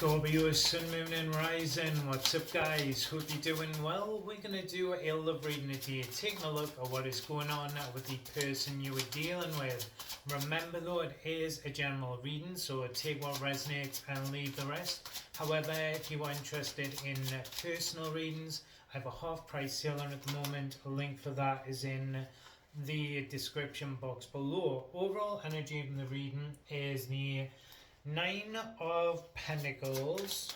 Scorpio, Sun, Moon and Rising. What's up guys? Hope you're doing well. We're going to do a love reading today, taking a look at what is going on with the person you are dealing with. Remember though, it is a general reading, so take what resonates and leave the rest. However, if you are interested in personal readings, I have a half price sale on at the moment. A link for that is in the description box below. Overall energy of the reading is the Nine of Pentacles.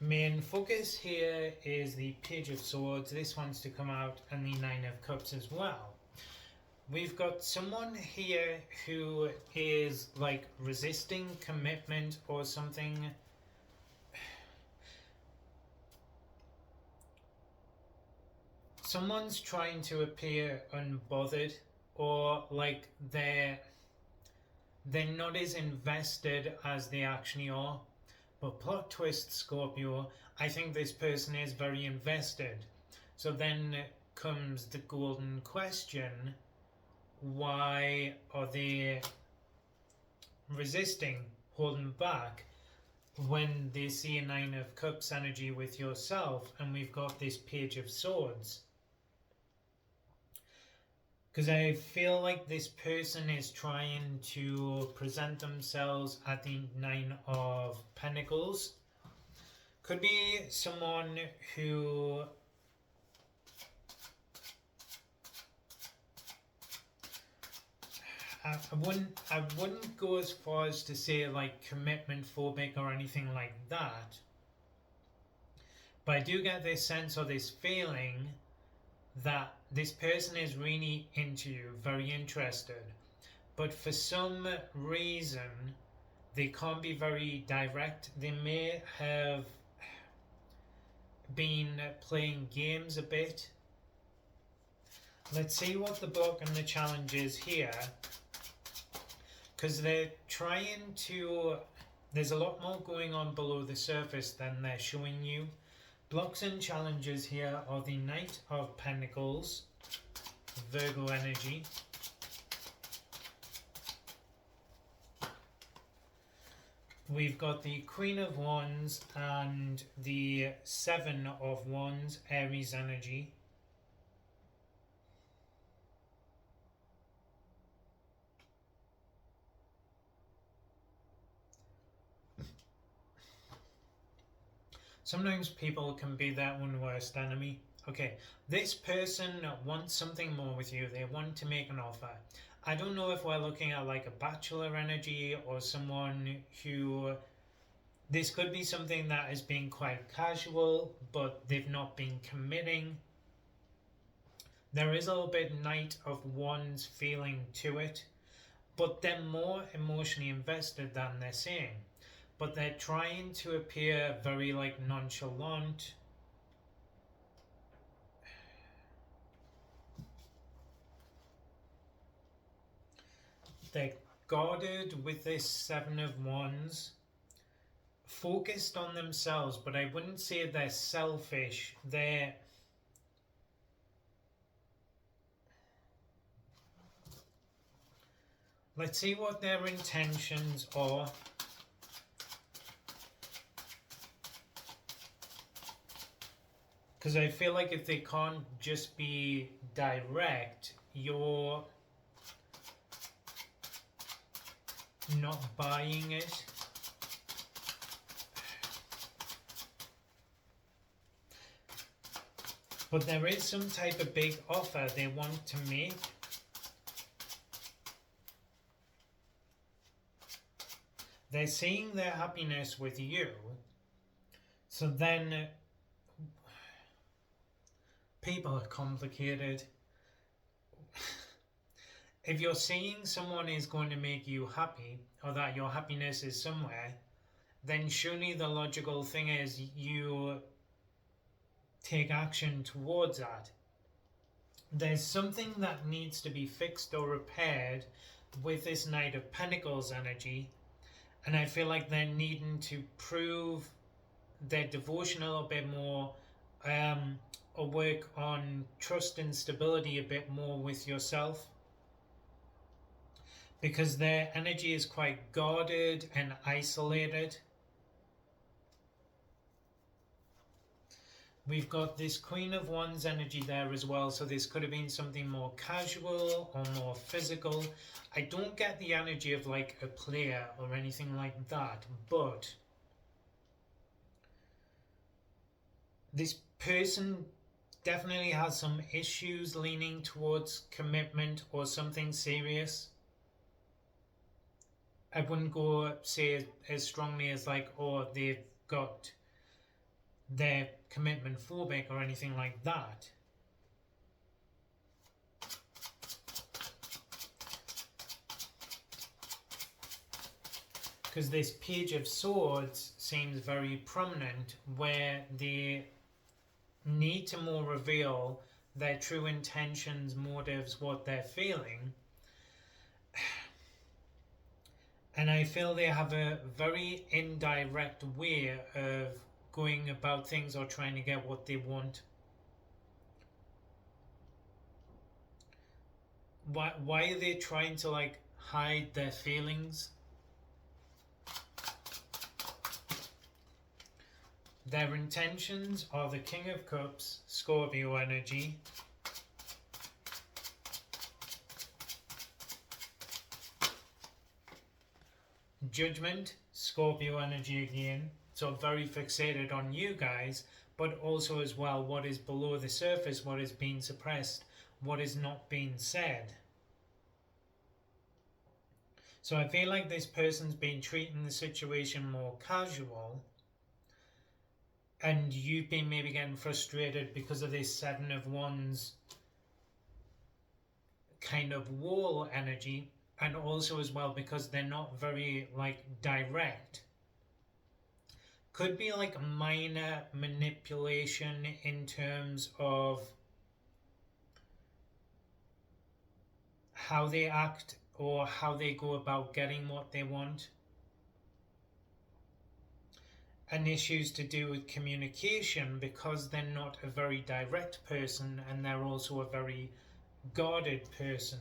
Main focus here is the Page of Swords. This one's to come out, and the Nine of Cups as well. We've got someone here who is like resisting commitment or something. Someone's trying to appear unbothered, or like they're not as invested as they actually are. But plot twist, Scorpio, I think this person is very invested. So then comes the golden question: why are they resisting, holding back, when they see a Nine of Cups energy with yourself and we've got this Page of Swords? Because I feel like this person is trying to present themselves at the Nine of Pentacles. Could be someone who I wouldn't go as far as to say like commitment phobic or anything like that. But I do get this sense or this feeling that this person is really into you, very interested, but for some reason they can't be very direct. They may have been playing games a bit. Let's see what the block and the challenge is here, because they're trying to, there's a lot more going on below the surface than they're showing you. Blocks and challenges here are the Knight of Pentacles, Virgo energy, we've got the Queen of Wands and the Seven of Wands, Aries energy, sometimes people can be their own worst enemy. Okay, this person wants something more with you. They want to make an offer. I don't know if we're looking at like a bachelor energy or someone who, this could be something that is being quite casual, but they've not been committing. There is a little bit Knight of Wands feeling to it, but they're more emotionally invested than they're saying. But they're trying to appear very like nonchalant. They're guarded with this Seven of Wands, focused on themselves, but I wouldn't say they're selfish. They're let's see what their intentions are. Because I feel like if they can't just be direct, you're not buying it. But there is some type of big offer they want to make. They're seeing their happiness with you. So then people are complicated. If you're seeing someone is going to make you happy, or that your happiness is somewhere, then surely the logical thing is you take action towards that. There's something that needs to be fixed or repaired with this Knight of Pentacles energy, and I feel like they're needing to prove their devotion a little bit more, or work on trust and stability a bit more with yourself. because their energy is quite guarded and isolated. We've got this Queen of Wands energy there as well, so this could have been something more casual or more physical. I don't get the energy of like a player or anything like that, but this person definitely has some issues leaning towards commitment or something serious. I wouldn't go say as strongly as like, oh, they've got their commitment phobic or anything like that. Because this Page of Swords seems very prominent, where they need to more reveal their true intentions, motives, what they're feeling. And I feel they have a very indirect way of going about things or trying to get what they want. Why are they trying to like hide their feelings? Their intentions are the King of Cups, Scorpio energy. Judgment, Scorpio energy again. So very fixated on you guys, but also as well what is below the surface, what is being suppressed, what is not being said. So I feel like this person's been treating the situation more casual, and you've been maybe getting frustrated because of this Seven of Wands kind of wall energy, and also as well because they're not very like direct. Could be like minor manipulation in terms of how they act or how they go about getting what they want. And issues to do with communication, because they're not a very direct person and they're also a very guarded person.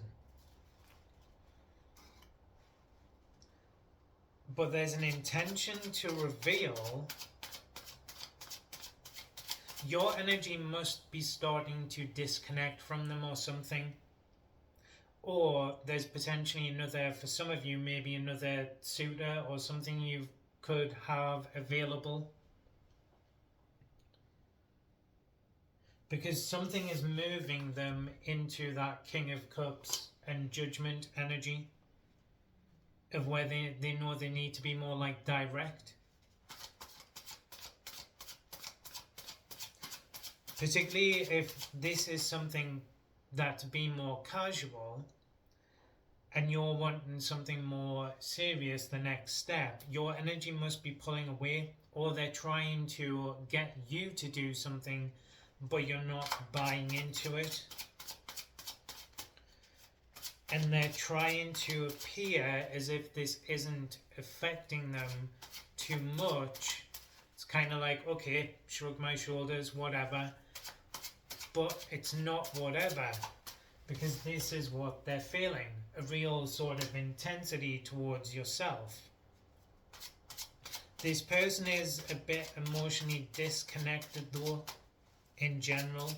But there's an intention to reveal. Your energy must be starting to disconnect from them or something. Or there's potentially another, for some of you, maybe another suitor or something you could have available. Because something is moving them into that King of Cups and Judgment energy, of where they know they need to be more like direct. Particularly if this is something that's been more casual and you're wanting something more serious, the next step, your energy must be pulling away, or they're trying to get you to do something but you're not buying into it. And they're trying to appear as if this isn't affecting them too much. It's kind of like, okay, shrug my shoulders, whatever. But it's not whatever, because this is what they're feeling, a real sort of intensity towards yourself. This person is a bit emotionally disconnected though, in general.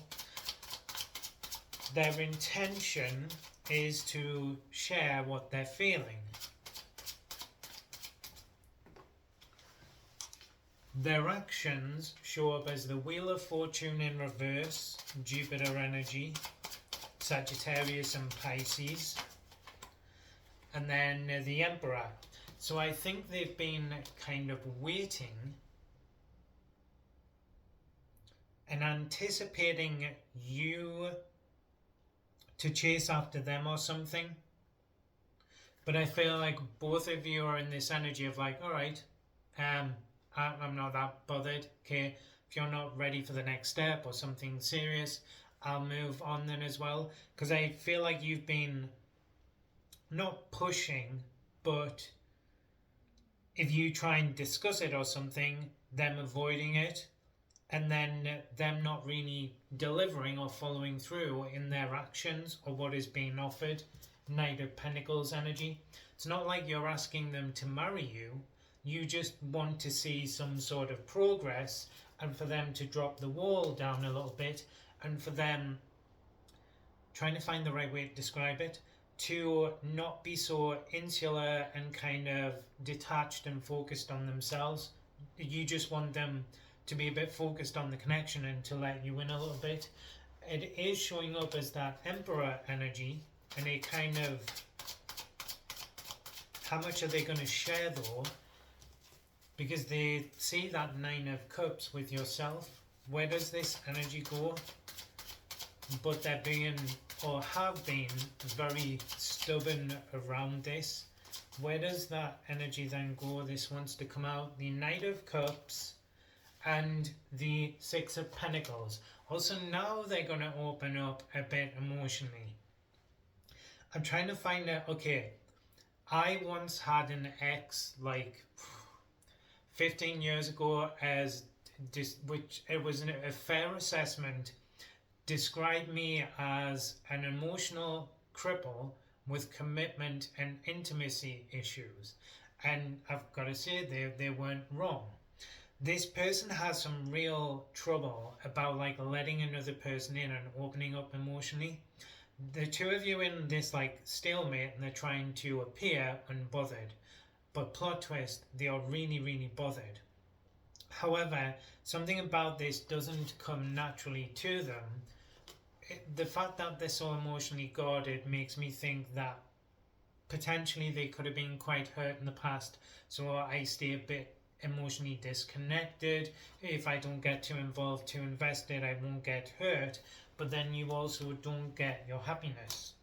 Their intention is to share what they're feeling. Their actions show up as the Wheel of Fortune in reverse, Jupiter energy, Sagittarius and Pisces, and then the Emperor. So I think they've been kind of waiting and anticipating you to chase after them or something. But I feel like both of you are in this energy of like, alright, I'm not that bothered. Okay, if you're not ready for the next step or something serious, I'll move on then as well. Because I feel like you've been not pushing, but if you try and discuss it or something, them avoiding it, and then them not really delivering or following through in their actions or what is being offered, Knight of Pentacles energy. It's not like you're asking them to marry you. You just want to see some sort of progress, and for them to drop the wall down a little bit, and for them, trying to find the right way to describe it, to not be so insular and kind of detached and focused on themselves. You just want them to be a bit focused on the connection and to let you in a little bit. It is showing up as that Emperor energy, and a kind of, how much are they going to share though? Because they see that Nine of Cups with yourself. Where does this energy go? But they're being, or have been, very stubborn around this. Where does that energy then go? This wants to come out. The Knight of Cups and the Six of Pentacles. Also, now they're going to open up a bit emotionally. I'm trying to find out, okay, I once had an ex like 15 years ago, as which it was a fair assessment, described me as an emotional cripple with commitment and intimacy issues. And I've got to say, they weren't wrong. This person has some real trouble about like letting another person in and opening up emotionally. The two of you in this like stalemate, and they're trying to appear unbothered, but plot twist, they are really, really bothered. However, something about this doesn't come naturally to them. The fact that they're so emotionally guarded makes me think that potentially they could have been quite hurt in the past, so I stay a bit emotionally disconnected. If I don't get too involved, too invested, I won't get hurt, but then you also don't get your happiness.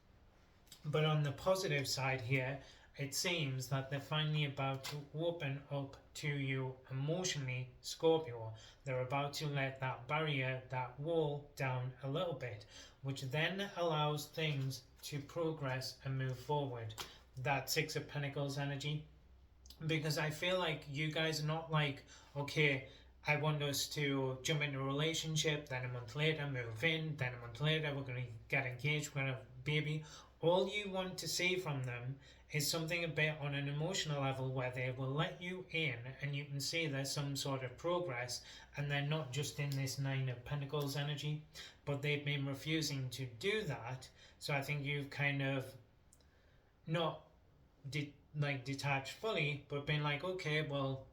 But on the positive side here, it seems that they're finally about to open up to you emotionally, Scorpio. They're about to let that barrier, that wall down a little bit, which then allows things to progress and move forward. That Six of Pentacles energy. Because I feel like you guys are not like, okay, I want us to jump into a relationship, then a month later move in, then a month later we're going to get engaged, we're going to have a baby. All you want to see from them is something a bit on an emotional level where they will let you in and you can see there's some sort of progress, and they're not just in this Nine of Pentacles energy, but they've been refusing to do that. So I think you've kind of not detached fully, but been like, okay, well,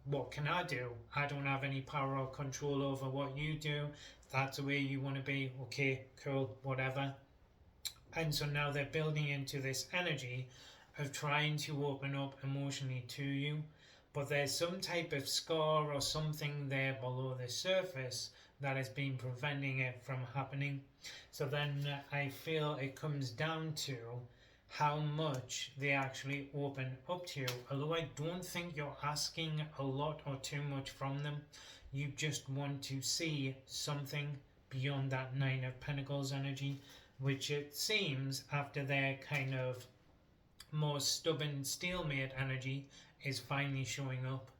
what can I do? I don't have any power or control over what you do. If that's the way you want to be, okay, cool, whatever. And so now they're building into this energy of trying to open up emotionally to you, but there's some type of scar or something there below the surface that has been preventing it from happening. So then I feel it comes down to how much they actually open up to you. Although I don't think you're asking a lot or too much from them, you just want to see something beyond that Nine of Pentacles energy, which it seems after their kind of more stubborn stalemate energy is finally showing up.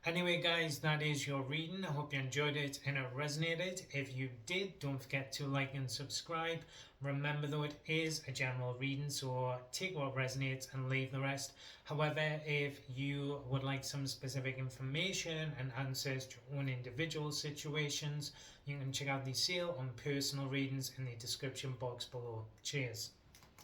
Anyway guys, that is your reading. I hope you enjoyed it and it resonated. If you did, don't forget to like and subscribe. Remember though, it is a general reading, so take what resonates and leave the rest. However, if you would like some specific information and answers to your own individual situations, you can check out the sale on personal readings in the description box below. Cheers.